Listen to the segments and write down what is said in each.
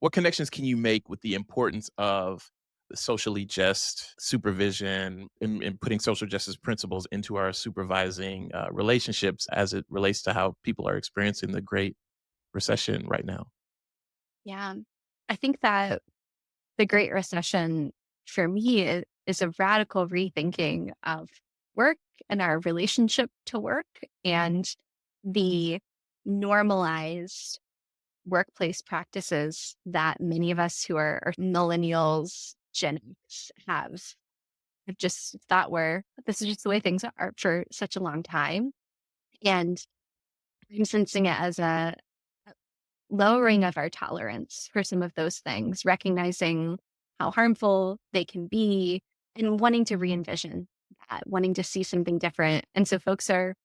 what connections can you make with the importance of the socially just supervision and putting social justice principles into our supervising relationships as it relates to how people are experiencing the Great Recession right now? Yeah. I think that the Great Recession for me is a radical rethinking of work and our relationship to work and the normalized workplace practices that many of us who are millennials, Gen X have just thought were this is just the way things are for such a long time. And I'm sensing it as a lowering of our tolerance for some of those things, recognizing how harmful they can be and wanting to re-envision that, wanting to see something different. And so folks are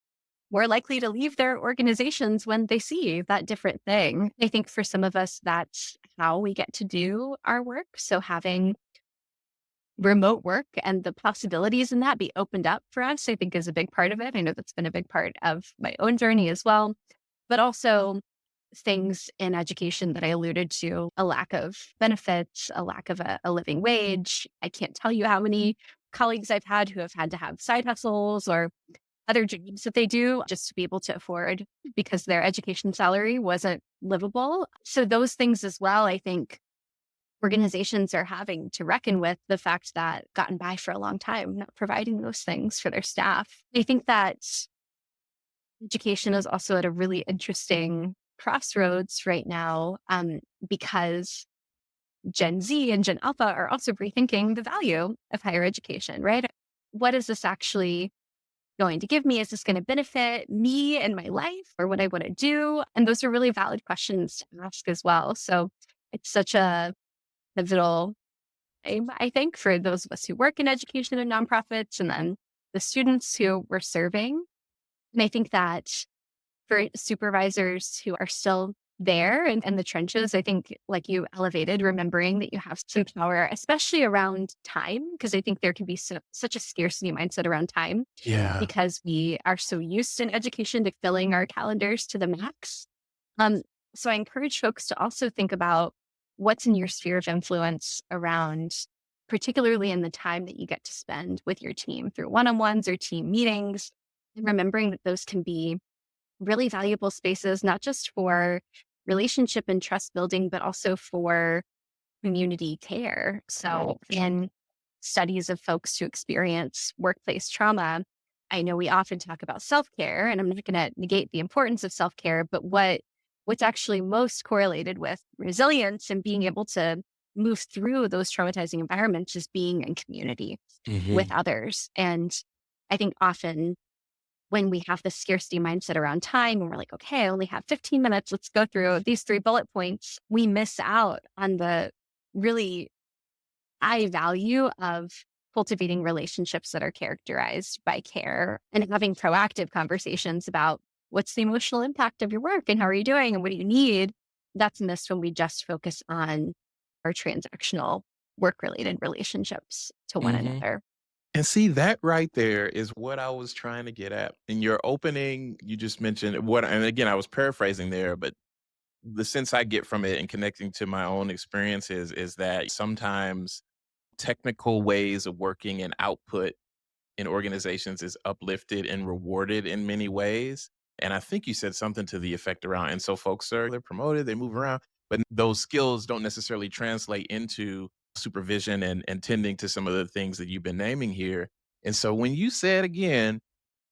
more likely to leave their organizations when they see that different thing. I think for some of us, that's how we get to do our work. So having remote work and the possibilities in that be opened up for us, I think is a big part of it. I know that's been a big part of my own journey as well, but also things in education that I alluded to, a lack of benefits, a lack of a living wage. I can't tell you how many colleagues I've had who have had to have side hustles or other jobs that they do just to be able to afford because their education salary wasn't livable. So those things as well, I think organizations are having to reckon with the fact that gotten by for a long time, not providing those things for their staff. I think that education is also at a really interesting crossroads right now because Gen Z and Gen Alpha are also rethinking the value of higher education, right? What is this actually going to give me? Is this going to benefit me and my life or what I want to do? And those are really valid questions to ask as well. So it's such a pivotal time, I think, for those of us who work in education and nonprofits and then the students who we're serving. And I think that for supervisors who are still there and the trenches, I think, like you elevated, remembering that you have some power, especially around time, because I think there can be such a scarcity mindset around time Yeah. because we are so used in education to filling our calendars to the max. Um, so I encourage folks to also think about what's in your sphere of influence around, particularly in the time that you get to spend with your team through one on ones or team meetings, and remembering that those can be really valuable spaces, not just for relationship and trust building, but also for community care. So, in studies of folks who experience workplace trauma, I know we often talk about self care, and I'm not going to negate the importance of self care, but what's actually most correlated with resilience and being able to move through those traumatizing environments is being in community with Hmm. others. And I think often when we have this scarcity mindset around time and we're like, okay, I only have 15 minutes, let's go through these three bullet points, we miss out on the really high value of cultivating relationships that are characterized by care and having proactive conversations about what's the emotional impact of your work and how are you doing and what do you need. That's missed when we just focus on our transactional work related relationships to one Hmm. another. And see, that right there is what I was trying to get at. In your opening, you just mentioned what, and again, I was paraphrasing there, but the sense I get from it and connecting to my own experiences is that sometimes technical ways of working and output in organizations is uplifted and rewarded in many ways. And I think you said something to the effect around, and so folks are they're promoted, they move around, but those skills don't necessarily translate into supervision and tending to some of the things that you've been naming here. And so when you said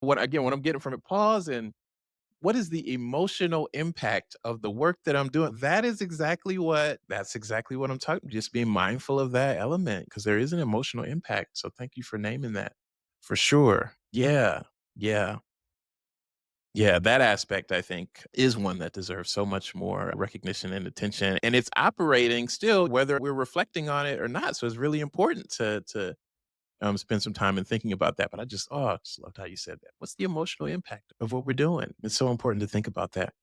what I'm getting from it, pause and what is the emotional impact of the work that I'm doing? That's exactly what I'm talking, just being mindful of that element because there is an emotional impact. So thank you for naming that. For sure. Yeah. Yeah. Yeah, that aspect I think is one that deserves so much more recognition and attention. And it's operating still whether we're reflecting on it or not. So it's really important to spend some time in thinking about that. But I just loved how you said that. What's the emotional impact of what we're doing? It's so important to think about that.